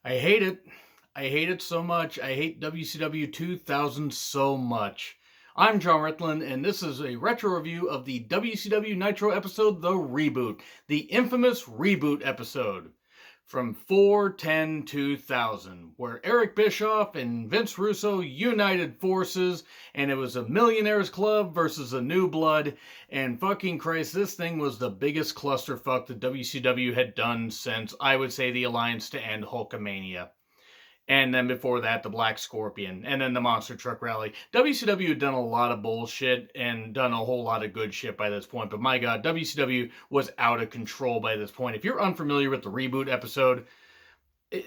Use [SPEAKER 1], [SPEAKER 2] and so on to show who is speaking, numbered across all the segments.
[SPEAKER 1] I hate it. I hate it so much. I hate WCW 2000 so much. I'm John Ritland, and this is a retro review of the WCW Nitro episode, The Reboot, the infamous Reboot episode from 4/10/2000, where Eric Bischoff and Vince Russo united forces, and it was a Millionaires Club versus a New Blood, and fucking Christ, this thing was the biggest clusterfuck that WCW had done since, I would say, the Alliance to End Hulkamania. And then before that, the Black Scorpion, and then the Monster Truck Rally. WCW had done a lot of bullshit and done a whole lot of good shit by this point, but my god, WCW was out of control by this point. If you're unfamiliar with the Reboot episode,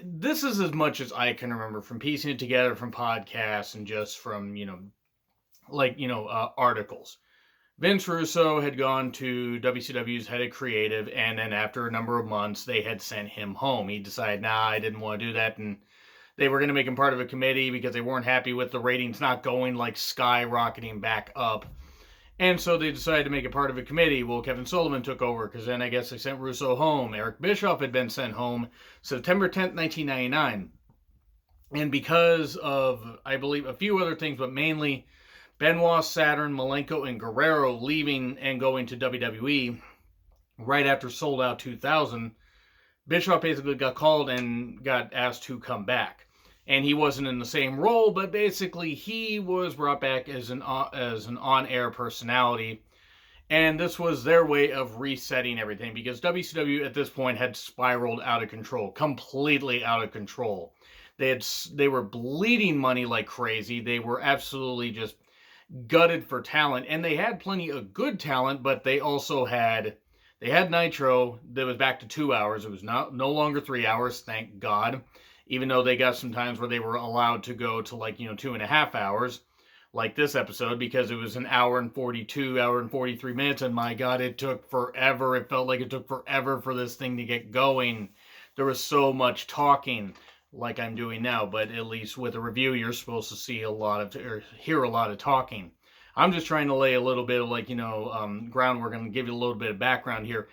[SPEAKER 1] this is as much as I can remember from piecing it together from podcasts and just from, articles. Vince Russo had gone to WCW's head of creative, and then after a number of months, they had sent him home. He decided, I didn't want to do that, and they were going to make him part of a committee because they weren't happy with the ratings not going like skyrocketing back up. And so they decided to make it part of a committee. Well, Kevin Sullivan took over because then I guess they sent Russo home. Eric Bischoff had been sent home September 10th, 1999. And because of, I believe, a few other things, but mainly Benoit, Saturn, Malenko, and Guerrero leaving and going to WWE right after Sold Out 2000, Bischoff basically got called and got asked to come back. And he wasn't in the same role, but basically he was brought back as an on-air personality. And this was their way of resetting everything, because WCW at this point had spiraled out of control, completely out of control. They were bleeding money like crazy. They were absolutely just gutted for talent, and they had plenty of good talent, but they also had Nitro that was back to 2 hours. It was no longer 3 hours, thank God. Even though they got some times where they were allowed to go to 2.5 hours, like this episode, because it was an hour and 43 minutes, and my God, it took forever. It felt like it took forever for this thing to get going. There was so much talking, like I'm doing now, but at least with a review, you're supposed to hear a lot of talking. I'm just trying to lay a little bit of groundwork and give you a little bit of background here.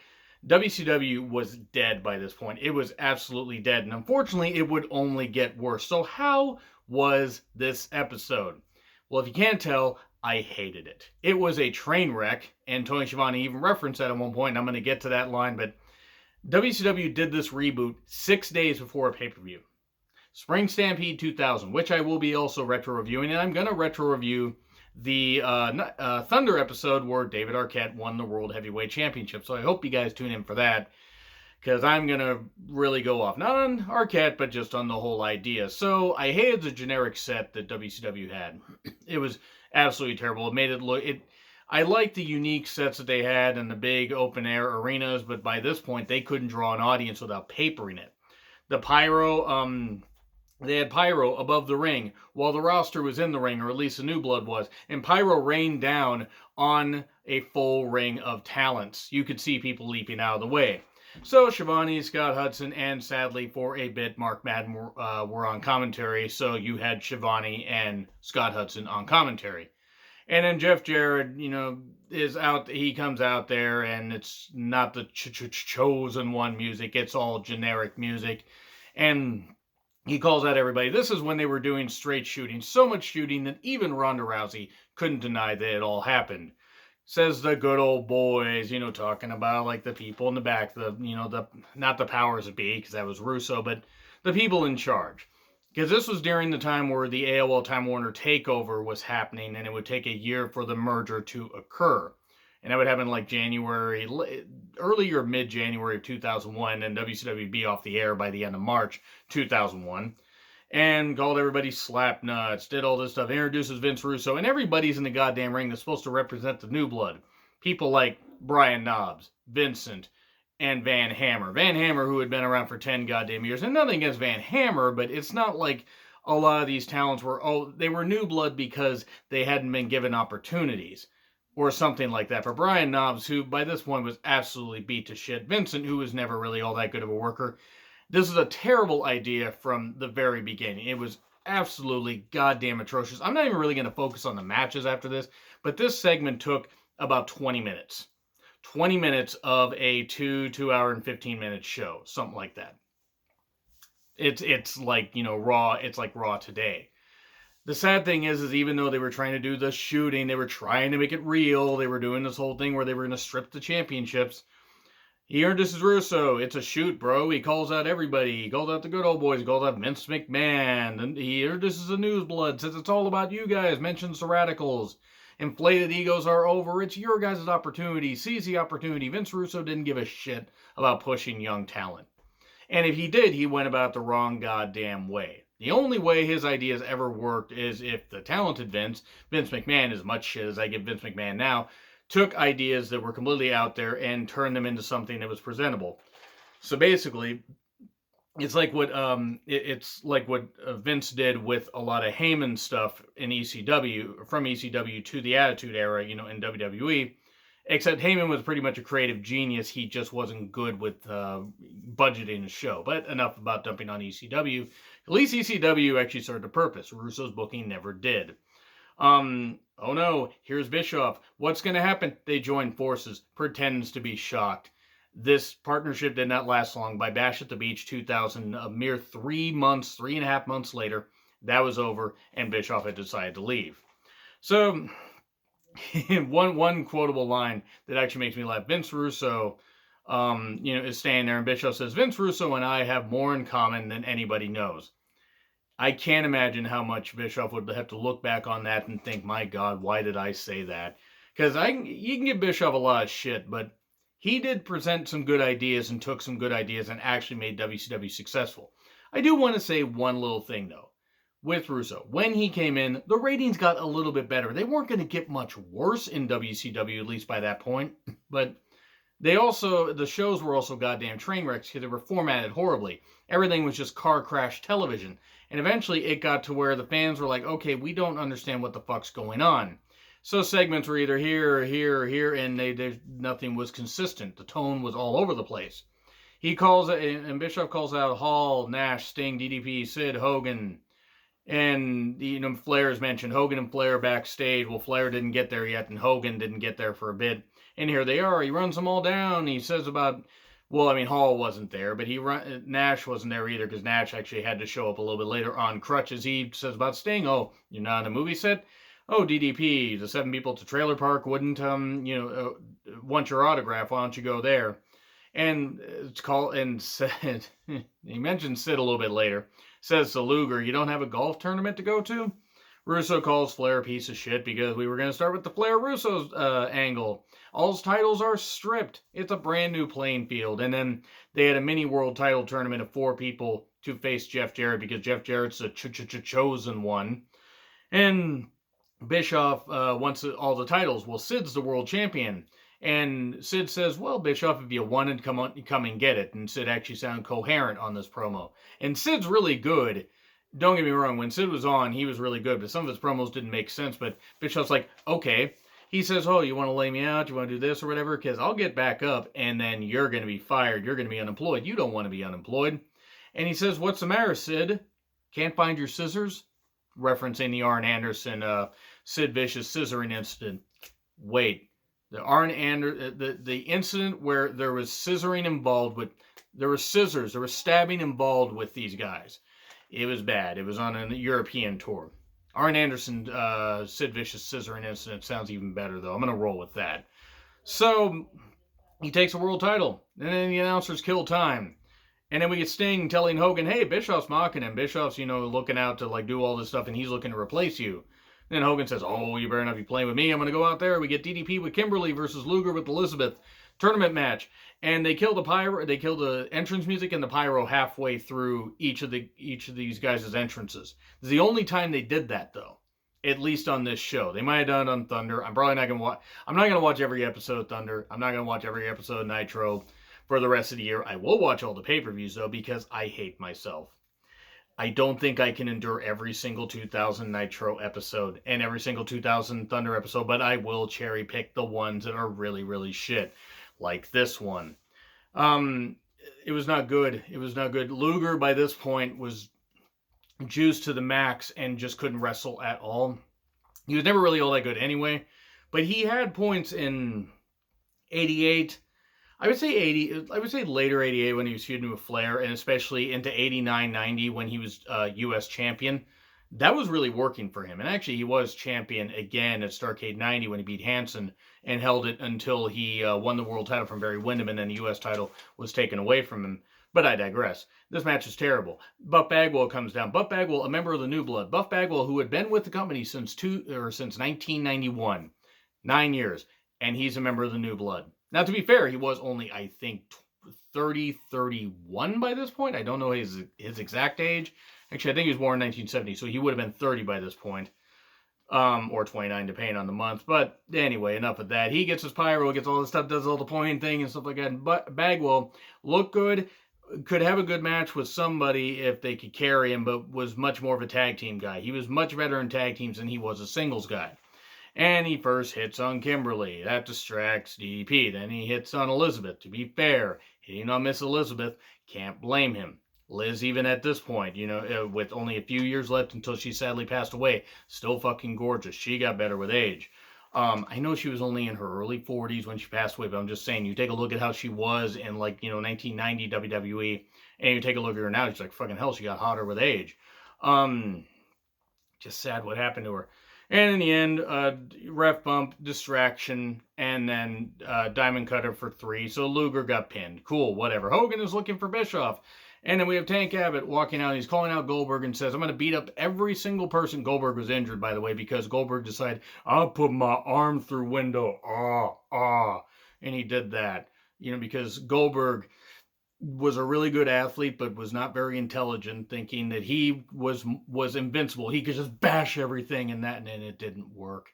[SPEAKER 1] WCW was dead by this point. It was absolutely dead. And unfortunately, it would only get worse. So how was this episode? Well, if you can't tell, I hated it. It was a train wreck. And Tony Schiavone even referenced that at one point. And I'm going to get to that line. But WCW did this reboot 6 days before a pay-per-view. Spring Stampede 2000, which I will be also retro reviewing. And I'm going to retro review the Thunder episode where David Arquette won the World Heavyweight Championship. So I hope you guys tune in for that, because I'm going to really go off. Not on Arquette, but just on the whole idea. So I hated the generic set that WCW had. It was absolutely terrible. It made it look... I liked the unique sets that they had and the big open-air arenas, but by this point, they couldn't draw an audience without papering it. The pyro... They had pyro above the ring while the roster was in the ring, or at least the New Blood was. And pyro rained down on a full ring of talents. You could see people leaping out of the way. So Schiavone, Scott Hudson, and sadly for a bit, Mark Madden were on commentary. So you had Schiavone and Scott Hudson on commentary. And then Jeff Jarrett, is out. He comes out there, and it's not the chosen one music. It's all generic music. And he calls out everybody. This is when they were doing straight shooting. So much shooting that even Ronda Rousey couldn't deny that it all happened. Says the good old boys, talking about the people in the back, not the powers that be, because that was Russo, but the people in charge. Because this was during the time where the AOL Time Warner takeover was happening, and it would take a year for the merger to occur. And that would happen early or mid-January of 2001, and WCW would be off the air by the end of March 2001. And called everybody slap nuts, did all this stuff, introduces Vince Russo, and everybody's in the goddamn ring that's supposed to represent the New Blood. People like Brian Knobbs, Vincent, and Van Hammer. Van Hammer, who had been around for 10 goddamn years. And nothing against Van Hammer, but it's not like a lot of these talents they were New Blood because they hadn't been given opportunities, or something like that. For Brian Knobbs, who by this point was absolutely beat to shit. Vincent, who was never really all that good of a worker. This is a terrible idea from the very beginning. It was absolutely goddamn atrocious. I'm not even really going to focus on the matches after this, but this segment took about 20 minutes. 20 minutes of a 2 hour and 15 minute show. Something like that. It's like, Raw. It's like Raw today. The sad thing is even though they were trying to do the shooting, they were trying to make it real. They were doing this whole thing where they were going to strip the championships. He earned this as Russo. It's a shoot, bro. He calls out everybody. He calls out the good old boys. He calls out Vince McMahon. And he earned this as a news blood. Says it's all about you guys. Mentions the radicals. Inflated egos are over. It's your guys' opportunity. Seize the opportunity. Vince Russo didn't give a shit about pushing young talent. And if he did, he went about the wrong goddamn way. The only way his ideas ever worked is if the talented Vince McMahon, as much shit as I give Vince McMahon now, took ideas that were completely out there and turned them into something that was presentable. So basically, it's like what Vince did with a lot of Heyman stuff in ECW, from ECW to the Attitude Era, in WWE. Except Heyman was pretty much a creative genius. He just wasn't good with budgeting a show. But enough about dumping on ECW. At least ECW actually served a purpose. Russo's booking never did. Oh no, here's Bischoff. What's going to happen? They join forces, pretends to be shocked. This partnership did not last long. By Bash at the Beach 2000, a mere 3.5 months later, that was over, and Bischoff had decided to leave. So, one quotable line that actually makes me laugh. Vince Russo, is standing there, and Bischoff says, Vince Russo and I have more in common than anybody knows. I can't imagine how much Bischoff would have to look back on that and think, my God, why did I say that? Because you can give Bischoff a lot of shit, but he did present some good ideas and took some good ideas and actually made WCW successful. I do want to say one little thing, though. With Russo, when he came in, the ratings got a little bit better. They weren't going to get much worse in WCW, at least by that point. But the shows were also goddamn train wrecks because they were formatted horribly. Everything was just car crash television. And eventually it got to where the fans were like, okay, we don't understand what the fuck's going on. So segments were either here or here or here, and nothing was consistent. The tone was all over the place. And Bischoff calls out Hall, Nash, Sting, DDP, Sid, Hogan, and Flair is mentioned. Hogan and Flair backstage. Well, Flair didn't get there yet, and Hogan didn't get there for a bit. And here they are. He runs them all down. He says about, Hall wasn't there, but Nash wasn't there either because Nash actually had to show up a little bit later on crutches. He says about Sting, oh, you're not on a movie set? Oh, DDP, the 7 people at the trailer park wouldn't, want your autograph. Why don't you go there? And said, he mentioned Sid a little bit later. Says to Luger, you don't have a golf tournament to go to? Russo calls Flair a piece of shit because we were going to start with the Flair-Russo angle. All titles are stripped. It's a brand new playing field. And then they had a mini world title tournament of 4 people to face Jeff Jarrett because Jeff Jarrett's the chosen one. And Bischoff wants all the titles. Well, Sid's the world champion. And Sid says, well, Bischoff, if you wanted, come and get it. And Sid actually sounded coherent on this promo. And Sid's really good. Don't get me wrong. When Sid was on, he was really good. But some of his promos didn't make sense. But Bischoff's like, okay. He says, oh, you want to lay me out? You want to do this or whatever? Because I'll get back up and then you're going to be fired. You're going to be unemployed. You don't want to be unemployed. And he says, what's the matter, Sid? Can't find your scissors? Referencing the Arn Anderson Sid Vicious scissoring incident. Wait. The incident where there was scissoring involved with, there were scissors, there was stabbing involved with these guys. It was bad. It was on a European tour. Arn Anderson, Sid Vicious scissoring incident sounds even better though. I'm going to roll with that. So, he takes a world title. And then the announcers kill time. And then we get Sting telling Hogan, hey, Bischoff's mocking him. Bischoff's, looking out to do all this stuff and he's looking to replace you. Then Hogan says, oh, you better not be playing with me. I'm going to go out there. We get DDP with Kimberly versus Luger with Elizabeth. Tournament match. And they kill the pyro. They kill the entrance music and the pyro halfway through each of these guys' entrances. It's the only time they did that, though. At least on this show. They might have done it on Thunder. I'm probably not going to watch. I'm not going to watch every episode of Thunder. I'm not going to watch every episode of Nitro for the rest of the year. I will watch all the pay-per-views, though, because I hate myself. I don't think I can endure every single 2000 Nitro episode and every single 2000 Thunder episode, but I will cherry pick the ones that are really, really shit, like this one. It was not good. It was not good. Luger, by this point, was juiced to the max and just couldn't wrestle at all. He was never really all that good anyway, but he had points in 88. I would say 80. I would say later 88 when he was feuding with Flair, and especially into 89, 90 when he was U.S. champion. That was really working for him. And actually, he was champion again at Starrcade 90 when he beat Hansen and held it until he won the world title from Barry Windham, and then the U.S. title was taken away from him. But I digress. This match is terrible. Buff Bagwell comes down. Buff Bagwell, a member of the New Blood. Buff Bagwell, who had been with the company since 1991, 9 years, and he's a member of the New Blood. Now, to be fair, he was only, I think, 30, 31 by this point. I don't know his exact age. Actually, I think he was born in 1970, so he would have been 30 by this point. Or 29, depending on the month. But anyway, enough of that. He gets his pyro, gets all this stuff, does all the pointing thing and stuff like that. But Bagwell looked good, could have a good match with somebody if they could carry him, but was much more of a tag team guy. He was much better in tag teams than he was a singles guy. And he first hits on Kimberly. That distracts DDP. Then he hits on Elizabeth. To be fair, hitting on Miss Elizabeth, can't blame him. Liz, even at this point, with only a few years left until she sadly passed away, still fucking gorgeous. She got better with age. I know she was only in her early 40s when she passed away, but I'm just saying, you take a look at how she was in 1990 WWE, and you take a look at her now, she's like, fucking hell, she got hotter with age. Just sad what happened to her. And in the end, ref bump, distraction, and then Diamond Cutter for 3. So Luger got pinned. Cool, whatever. Hogan is looking for Bischoff. And then we have Tank Abbott walking out. He's calling out Goldberg and says, I'm going to beat up every single person. Goldberg was injured, by the way, because Goldberg decided, I'll put my arm through window. And he did that, because Goldberg was a really good athlete, but was not very intelligent, thinking that he was invincible. He could just bash everything and it didn't work.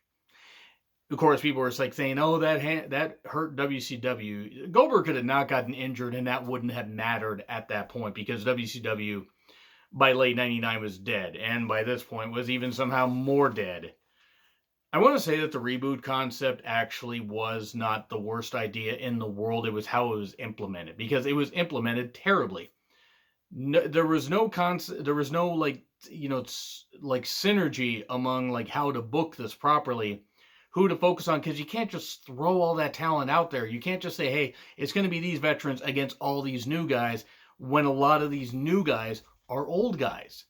[SPEAKER 1] Of course, people were saying, oh, that hurt WCW. Goldberg could have not gotten injured, and that wouldn't have mattered at that point, because WCW, by late 99, was dead, and by this point was even somehow more dead. I want to say that the reboot concept actually was not the worst idea in the world. It was how it was implemented, because it was implemented terribly. There was no concept. There was no synergy among how to book this properly, who to focus on, because you can't just throw all that talent out there. You can't just say, hey, it's going to be these veterans against all these new guys, when a lot of these new guys are old guys.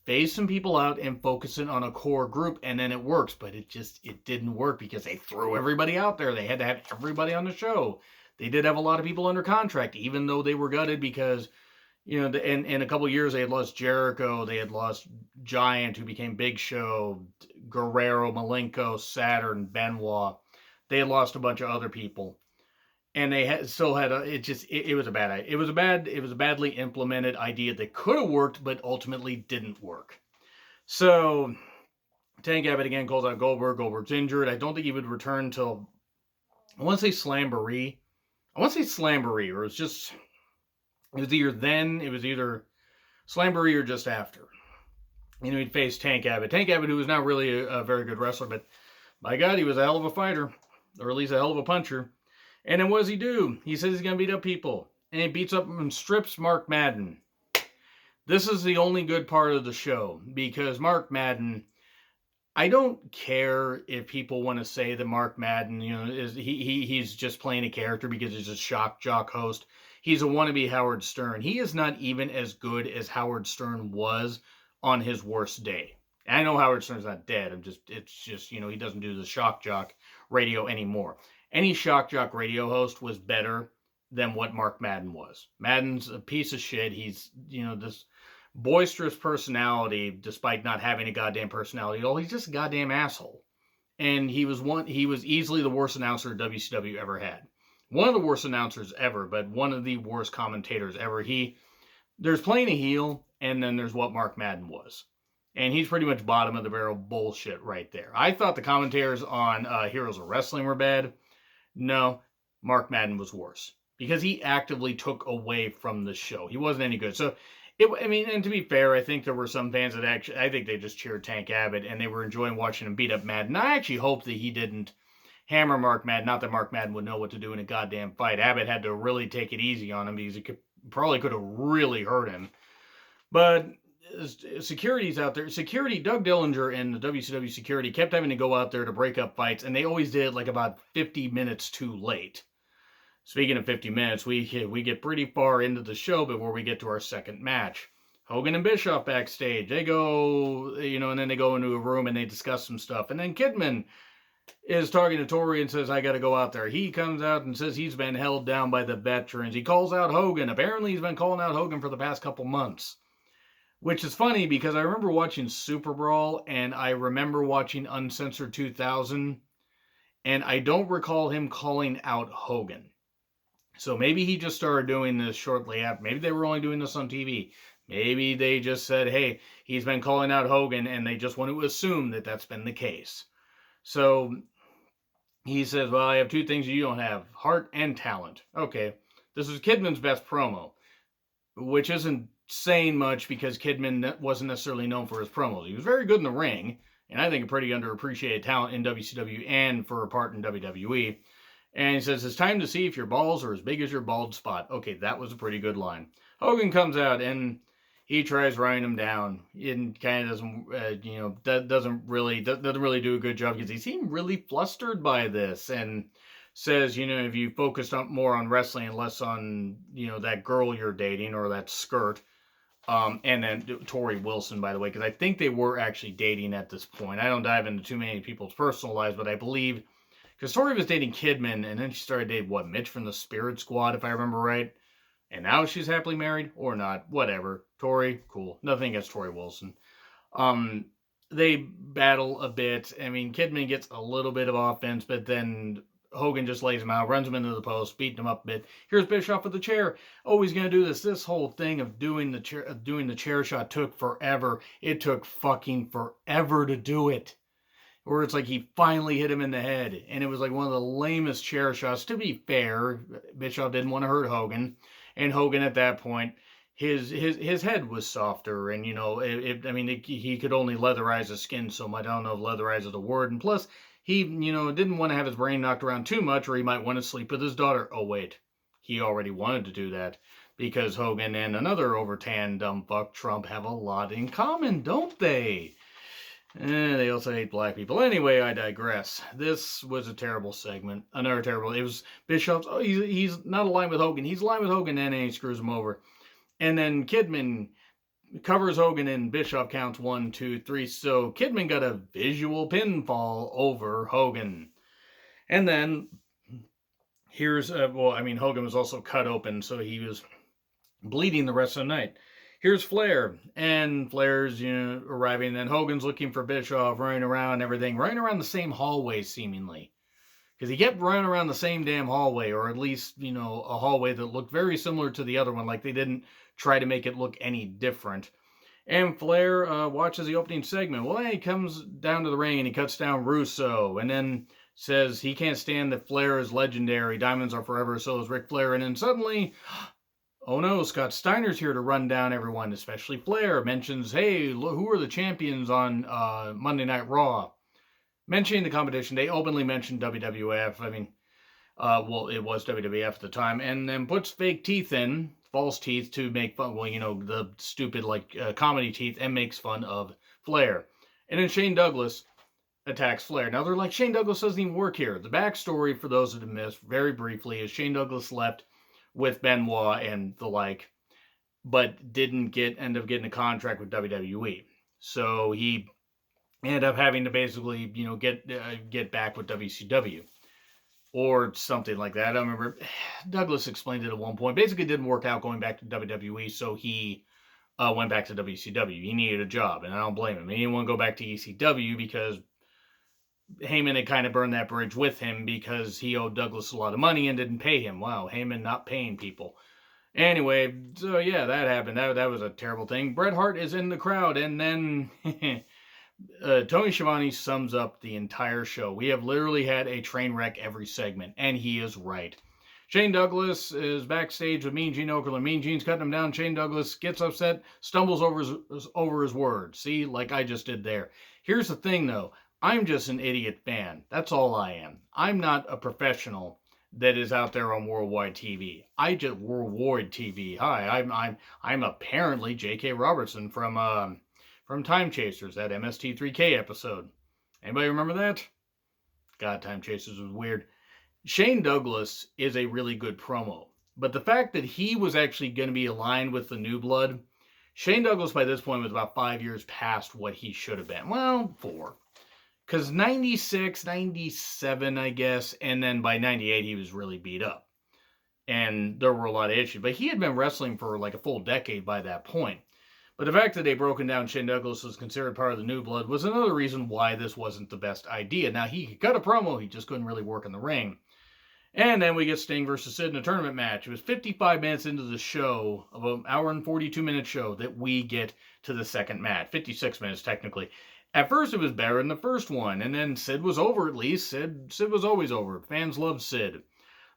[SPEAKER 1] Phase some people out and focus in on a core group, and then it works. But it didn't work because they threw everybody out there. They had to have everybody on the show. They did have a lot of people under contract, even though they were gutted because, in a couple of years they had lost Jericho, they had lost Giant, who became Big Show, Guerrero, Malenko, Saturn, Benoit. They had lost a bunch of other people, and they it was a bad idea. It was a badly implemented idea that could have worked, but ultimately didn't work. So Tank Abbott again calls out Goldberg. Goldberg's injured. I don't think he would return till, I want to say Slamboree. Or it was either Slamboree or just after. He'd face Tank Abbott. Tank Abbott, who was not really a very good wrestler, but by God, he was a hell of a fighter, or at least a hell of a puncher. And then what does he do? He says he's going to beat up people. And he beats up and strips Mark Madden. This is the only good part of the show, because Mark Madden, I don't care if people want to say that Mark Madden, he's just playing a character because he's a shock jock host. He's a wannabe Howard Stern. He is not even as good as Howard Stern was on his worst day. And I know Howard Stern's not dead. It's just, he doesn't do the shock jock radio anymore. Any shock jock radio host was better than what Mark Madden was. Madden's a piece of shit. He's, this boisterous personality, despite not having a goddamn personality at all. He's just a goddamn asshole. And he was easily the worst announcer WCW ever had. One of the worst announcers ever, but one of the worst commentators ever. There's playing a heel, and then there's what Mark Madden was. And he's pretty much bottom of the barrel bullshit right there. I thought the commentators on Heroes of Wrestling were bad. No, Mark Madden was worse, because he actively took away from the show. He wasn't any good. So, and to be fair, I think there were some fans that I think they just cheered Tank Abbott, and they were enjoying watching him beat up Madden. I actually hope that he didn't hammer Mark Madden. Not that Mark Madden would know what to do in a goddamn fight. Abbott had to really take it easy on him, because it probably could have really hurt him. But security's out there. Doug Dillinger and the WCW security kept having to go out there to break up fights, and they always did it about 50 minutes too late. Speaking of 50 minutes, we get pretty far into the show before we get to our second match. Hogan and Bischoff backstage. They go, and then they go into a room and they discuss some stuff. And then Kidman is talking to Tori and says, I got to go out there. He comes out and says he's been held down by the veterans. He calls out Hogan. Apparently, he's been calling out Hogan for the past couple months. Which is funny because I remember watching Super Brawl and I remember watching Uncensored 2000. And I don't recall him calling out Hogan. So maybe he just started doing this shortly after. Maybe they were only doing this on TV. Maybe they just said, hey, he's been calling out Hogan, and they just want to assume that that's been the case. So he says, well, I have two things you don't have, heart and talent. Okay, this is Kidman's best promo, which isn't saying much because Kidman wasn't necessarily known for his promos. He was very good in the ring, and I think a pretty underappreciated talent in WCW and for a part in WWE. And he says, it's time to see if your balls are as big as your bald spot. Okay, that was a pretty good line. Hogan comes out and he tries running him down. And kind of doesn't really do a good job because he seemed really flustered by this. And says, if you focused more on wrestling and less on, that girl you're dating or that skirt. And then Tori Wilson, by the way, because I think they were actually dating at this point. I don't dive into too many people's personal lives, but I believe... Because Tori was dating Kidman, and then she started dating, Mitch from the Spirit Squad, if I remember right. And now she's happily married, or not, whatever. Tori, cool. Nothing against Tori Wilson. They battle a bit. I mean, Kidman gets a little bit of offense, but then Hogan just lays him out, runs him into the post, beating him up a bit. Here's Bischoff with the chair. Oh, he's going to do this. This whole thing of doing the chair shot took forever. It took fucking forever to do it. Where it's like he finally hit him in the head. And it was like one of the lamest chair shots. To be fair, Bischoff didn't want to hurt Hogan. And Hogan at that point, his head was softer. And, he could only leatherize his skin so much. I don't know if leatherize is a word. And plus, he, didn't want to have his brain knocked around too much or he might want to sleep with his daughter. Oh, wait. He already wanted to do that. Because Hogan and another over-tan dumb fuck, Trump, have a lot in common, don't they? They also hate black people. Anyway, I digress. This was a terrible segment. Another terrible. It was Bischoff's. Oh, he's not aligned with Hogan. He's aligned with Hogan, and he screws him over. And then Kidman covers Hogan, and Bischoff counts 1, 2, 3. So Kidman got a visual pinfall over Hogan. And then here's Hogan was also cut open, so he was bleeding the rest of the night. Here's Flair, and Flair's, arriving, and then Hogan's looking for Bischoff, running around the same hallway, seemingly. Because he kept running around the same damn hallway, or at least, a hallway that looked very similar to the other one, like they didn't try to make it look any different. And Flair watches the opening segment. Well, he comes down to the ring, and he cuts down Russo, and then says he can't stand that Flair is legendary, diamonds are forever, so is Ric Flair, and then suddenly... Oh no, Scott Steiner's here to run down everyone, especially Flair. Mentions, hey, who are the champions on Monday Night Raw? Mentioning the competition, they openly mentioned WWF. It was WWF at the time. And then puts fake teeth in, false teeth, to make fun, the stupid, comedy teeth, and makes fun of Flair. And then Shane Douglas attacks Flair. Now, they're like, Shane Douglas doesn't even work here. The backstory, for those that have missed, very briefly, is Shane Douglas left with Benoit and the like, but didn't end up getting a contract with WWE. So he ended up having to basically, get back with WCW or something like that. I remember Douglas explained it at one point. Basically, it didn't work out going back to WWE, so he went back to WCW. He needed a job, and I don't blame him. He didn't want to go back to ECW because Heyman had kind of burned that bridge with him because he owed Douglas a lot of money and didn't pay him. Wow, Heyman not paying people. Anyway, so yeah, that happened. That was a terrible thing. Bret Hart is in the crowd, and then Tony Schiavone sums up the entire show. We have literally had a train wreck every segment, and he is right. Shane Douglas is backstage with Mean Gene Okerlund. Mean Gene's cutting him down. Shane Douglas gets upset, stumbles over his words. See, like I just did there. Here's the thing, though. I'm just an idiot fan. That's all I am. I'm not a professional that is out there on worldwide TV. Worldwide TV. Hi, I'm apparently J.K. Robertson from Time Chasers, that MST3K episode. Anybody remember that? God, Time Chasers was weird. Shane Douglas is a really good promo, but the fact that he was actually going to be aligned with the New Blood, Shane Douglas by this point was about 5 years past what he should have been. Well, 4. Because 96, 97, I guess, and then by 98 he was really beat up. And there were a lot of issues. But he had been wrestling for like a full decade by that point. But the fact that they broken down Shane Douglas was considered part of the New Blood was another reason why this wasn't the best idea. Now, he could cut a promo, he just couldn't really work in the ring. And then we get Sting versus Sid in a tournament match. It was 55 minutes into the show, of an hour and 42-minute show, that we get to the second match. 56 minutes, technically. At first, it was better than the first one, and then Sid was over at least. Sid was always over. Fans loved Sid.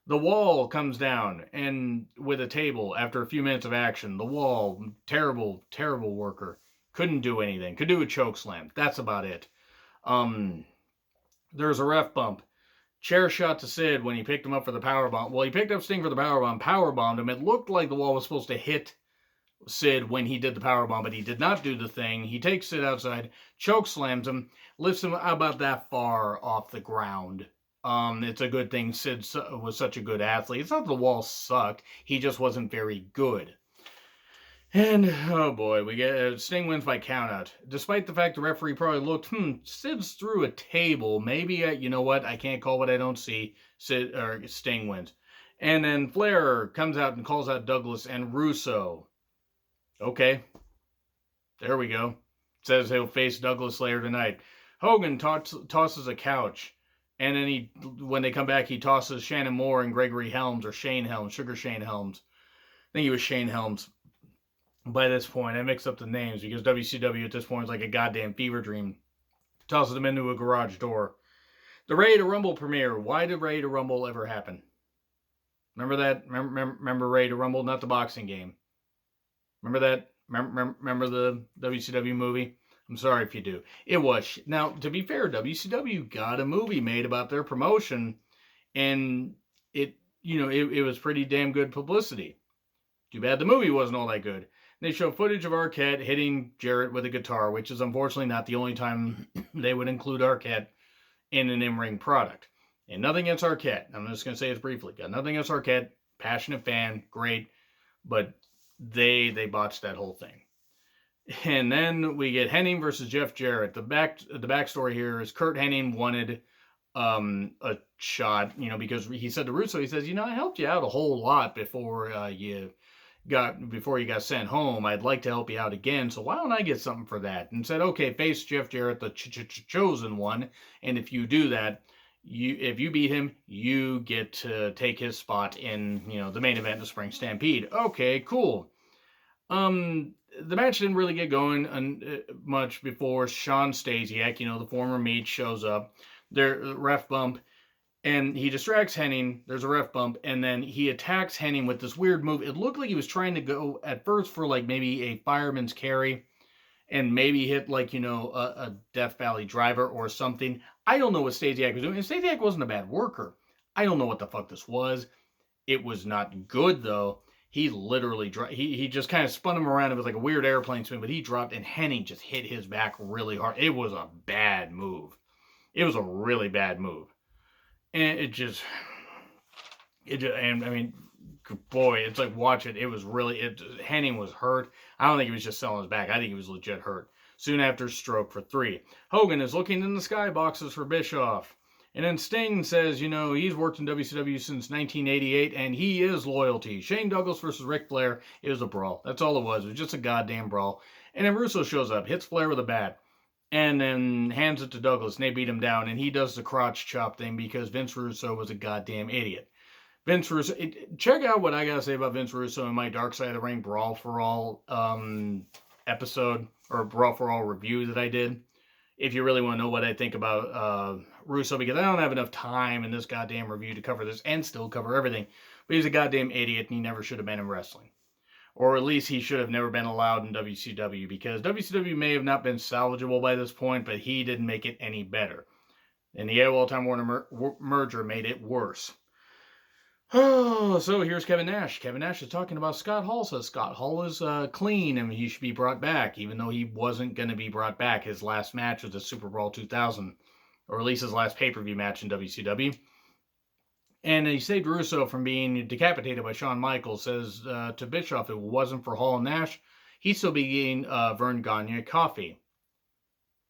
[SPEAKER 1] The Wall comes down, and with a table, after a few minutes of action, the Wall, terrible, terrible worker. Couldn't do anything. Could do a choke slam. That's about it. There's a ref bump. Chair shot to Sid when he picked him up for the powerbomb. Well, he picked up Sting for the powerbombed him. It looked like the Wall was supposed to hit Sid when he did the powerbomb, but he did not do the thing. He takes Sid outside, choke slams him, lifts him about that far off the ground. It's a good thing Sid was such a good athlete. It's not that the Wall sucked. He just wasn't very good. And, oh boy, we get Sting wins by countout. Despite the fact the referee probably looked, Sid's through a table. Maybe, you know what, I can't call what I don't see. Sting wins. And then Flair comes out and calls out Douglas and Russo. Okay. There we go. Says he'll face Douglas later tonight. Hogan tosses a couch. And then when they come back, he tosses Shannon Moore and Gregory Helms, or Shane Helms, Sugar Shane Helms. I think he was Shane Helms. By this point, I mixed up the names because WCW at this point is like a goddamn fever dream. Tosses them into a garage door. The Ready to Rumble premiere. Why did Ready to Rumble ever happen? Remember that? Remember Ready to Rumble? Not the boxing game. Remember that? Remember the WCW movie? I'm sorry if you do. It was. Now, to be fair, WCW got a movie made about their promotion, and it was pretty damn good publicity. Too bad the movie wasn't all that good. They show footage of Arquette hitting Jarrett with a guitar, which is unfortunately not the only time they would include Arquette in an in-ring product. And nothing against Arquette. I'm just going to say it briefly. Got nothing against Arquette. Passionate fan. Great. But they botched that whole thing. And then we get Hennig versus Jeff Jarrett. The backstory here is Curt Hennig wanted a shot, because he said to Russo, he says, I helped you out a whole lot before you got sent home. I'd like to help you out again, so why don't I get something for that? And said, okay, face Jeff Jarrett, the chosen one, and if you do that, if you beat him, you get to take his spot in, the main event of the Spring Stampede. Okay, cool. The match didn't really get going much before Sean Stasiak, the former Meat, shows up. Their ref bump, and he distracts Hennig. There's a ref bump, and then he attacks Hennig with this weird move. It looked like he was trying to go at first for like maybe a fireman's carry, and maybe hit like a Death Valley driver or something. I don't know what Stasiak was doing. And Stasiak wasn't a bad worker. I don't know what the fuck this was. It was not good though. He literally he just kind of spun him around. It was like a weird airplane spin, but he dropped, and Hennig just hit his back really hard. It was a bad move. It was a really bad move. And and I mean, boy, it's like, watch it. It was really, Hennig was hurt. I don't think he was just selling his back. I think he was legit hurt. Soon after, stroke for 3. Hogan is looking in the skyboxes for Bischoff. And then Sting says, he's worked in WCW since 1988, and he is loyalty. Shane Douglas versus Ric Flair, it was a brawl. That's all it was. It was just a goddamn brawl. And then Russo shows up, hits Flair with a bat, and then hands it to Douglas, and they beat him down, and he does the crotch chop thing because Vince Russo was a goddamn idiot. Vince Russo, check out what I gotta say about Vince Russo in my Dark Side of the Ring Brawl for All episode, or Brawl for All review that I did. If you really want to know what I think about Russo, because I don't have enough time in this goddamn review to cover this and still cover everything. But he's a goddamn idiot, and he never should have been in wrestling. Or at least he should have never been allowed in WCW, because WCW may have not been salvageable by this point, but he didn't make it any better. And the AOL Time Warner merger made it worse. Oh, so here's Kevin Nash. Kevin Nash is talking about Scott Hall. Says Scott Hall is clean and he should be brought back, even though he wasn't going to be brought back. His last match was the Super Brawl 2000, or at least his last pay-per-view match in WCW. And he saved Russo from being decapitated by Shawn Michaels. Says to Bischoff, if it wasn't for Hall and Nash, he'd still be eating Vern Gagne coffee.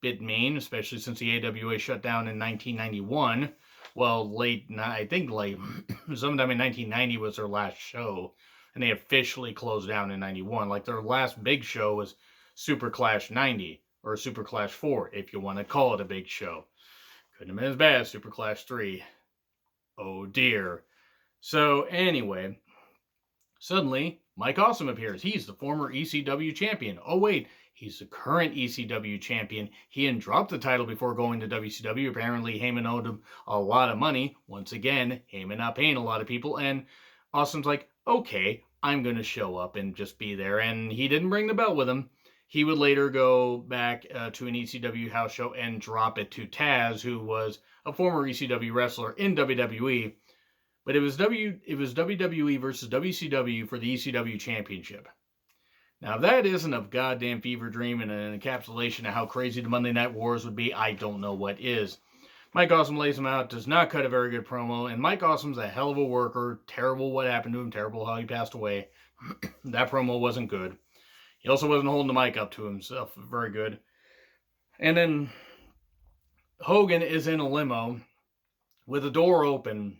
[SPEAKER 1] Bit mean, especially since the AWA shut down in 1991. Well, I think late, sometime in 1990 was their last show. And they officially closed down in 91. Like, their last big show was Super Clash 90, or Super Clash 4, if you want to call it a big show. Couldn't have been as bad as Super Clash 3. Oh dear. So, anyway, suddenly, Mike Awesome appears. He's the former ECW champion. Oh, wait, he's the current ECW champion. He hadn't dropped the title before going to WCW. Apparently, Heyman owed him a lot of money. Once again, Heyman not paying a lot of people. And Awesome's like, okay, I'm going to show up and just be there. And he didn't bring the belt with him. He would later go back to an ECW house show and drop it to Taz, who was a former ECW wrestler in WWE. But it was WWE versus WCW for the ECW Championship. Now, if that isn't a goddamn fever dream and an encapsulation of how crazy the Monday Night Wars would be, I don't know what is. Mike Awesome lays him out, does not cut a very good promo, and Mike Awesome's a hell of a worker. Terrible what happened to him, terrible how he passed away. That promo wasn't good. He also wasn't holding the mic up to himself very good. And then Hogan is in a limo with the door open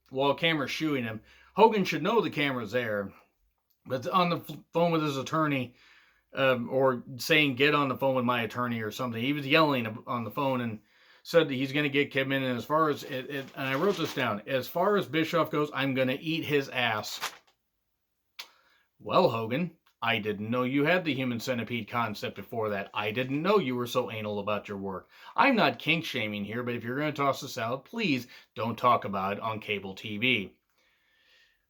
[SPEAKER 1] while a camera's shooting him. Hogan should know the camera's there, but on the phone with his attorney, or saying, get on the phone with my attorney or something. He was yelling on the phone and said that he's going to get Kidman. And as far as, and I wrote this down, as far as Bischoff goes, I'm going to eat his ass. Well, Hogan, I didn't know you had the human centipede concept before that. I didn't know you were so anal about your work. I'm not kink shaming here, but if you're going to toss this out, please don't talk about it on cable TV.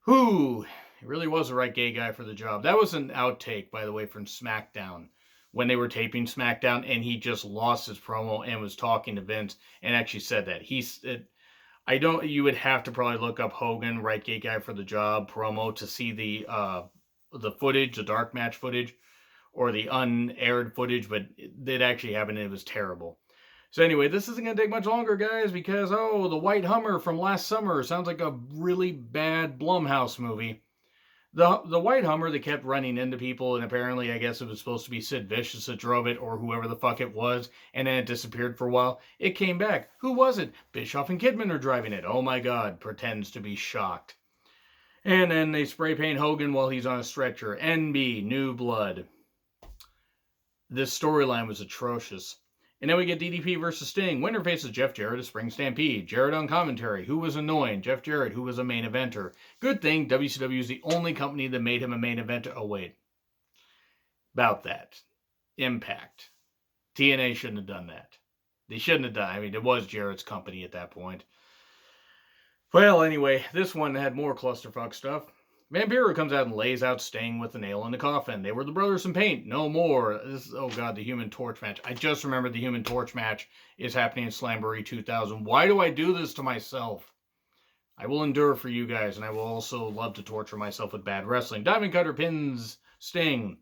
[SPEAKER 1] Whew, he really was the right gay guy for the job. That was an outtake, by the way, from SmackDown. When they were taping SmackDown, and he just lost his promo and was talking to Vince and actually said that. You would have to probably look up Hogan, right gay guy for the job promo to see the footage, the dark match footage, or the unaired footage, but it actually happened and it was terrible. So anyway, this isn't going to take much longer, guys, because, the White Hummer from last summer sounds like a really bad Blumhouse movie. The White Hummer that kept running into people, and apparently, I guess it was supposed to be Sid Vicious that drove it, or whoever the fuck it was, and then it disappeared for a while. It came back. Who was it? Bischoff and Kidman are driving it. Oh my god, pretends to be shocked. And then they spray paint Hogan while he's on a stretcher. NB, New Blood. This storyline was atrocious. And then we get DDP versus Sting. Winner faces Jeff Jarrett of Spring Stampede. Jarrett on commentary. Who was annoying? Jeff Jarrett, who was a main eventer. Good thing WCW is the only company that made him a main eventer. Oh, wait. About that. Impact. TNA shouldn't have done that. They shouldn't have done. I mean, it was Jarrett's company at that point. Well, anyway, this one had more clusterfuck stuff. Vampiro comes out and lays out Sting with the nail in the coffin. They were the brothers in paint. No more. The Human Torch match. I just remembered the Human Torch match is happening in Slamboree 2000. Why do I do this to myself? I will endure for you guys, and I will also love to torture myself with bad wrestling. Diamond Cutter pins Sting.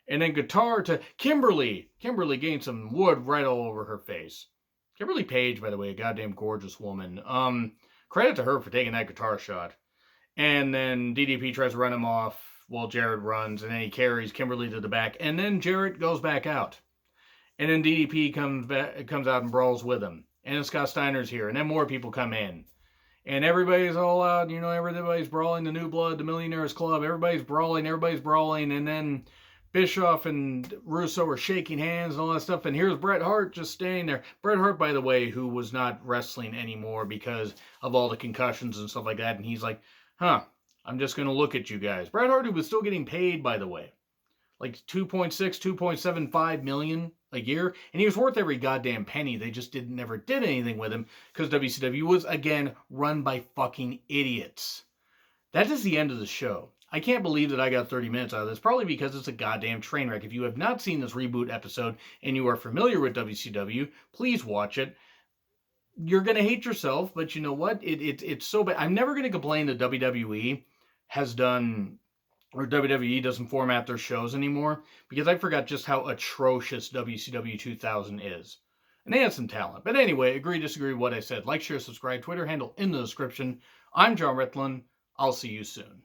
[SPEAKER 1] And then guitar to Kimberly. Kimberly gained some wood right all over her face. Kimberly Page, by the way, a goddamn gorgeous woman. Credit to her for taking that guitar shot. And then DDP tries to run him off while Jarrett runs, and then he carries Kimberly to the back, and then Jarrett goes back out. And then DDP comes out and brawls with him. And then Scott Steiner's here, and then more people come in. And everybody's all out, everybody's brawling, the New Blood, the Millionaires Club, everybody's brawling, and then Bischoff and Russo are shaking hands and all that stuff, and here's Bret Hart just staying there. Bret Hart, by the way, who was not wrestling anymore because of all the concussions and stuff like that, and he's like, I'm just going to look at you guys. Bret Hart, who was still getting paid, by the way, like 2.75 million a year, and he was worth every goddamn penny. They just never did anything with him because WCW was, again, run by fucking idiots. That is the end of the show. I can't believe that I got 30 minutes out of this, probably because it's a goddamn train wreck. If you have not seen this Reboot episode and you are familiar with WCW, please watch it. You're going to hate yourself, but you know what? It's so bad. I'm never going to complain that WWE has done, or WWE doesn't format their shows anymore, because I forgot just how atrocious WCW 2000 is. And they had some talent. But anyway, agree, disagree with what I said. Like, share, subscribe, Twitter handle in the description. I'm John Ritlin. I'll see you soon.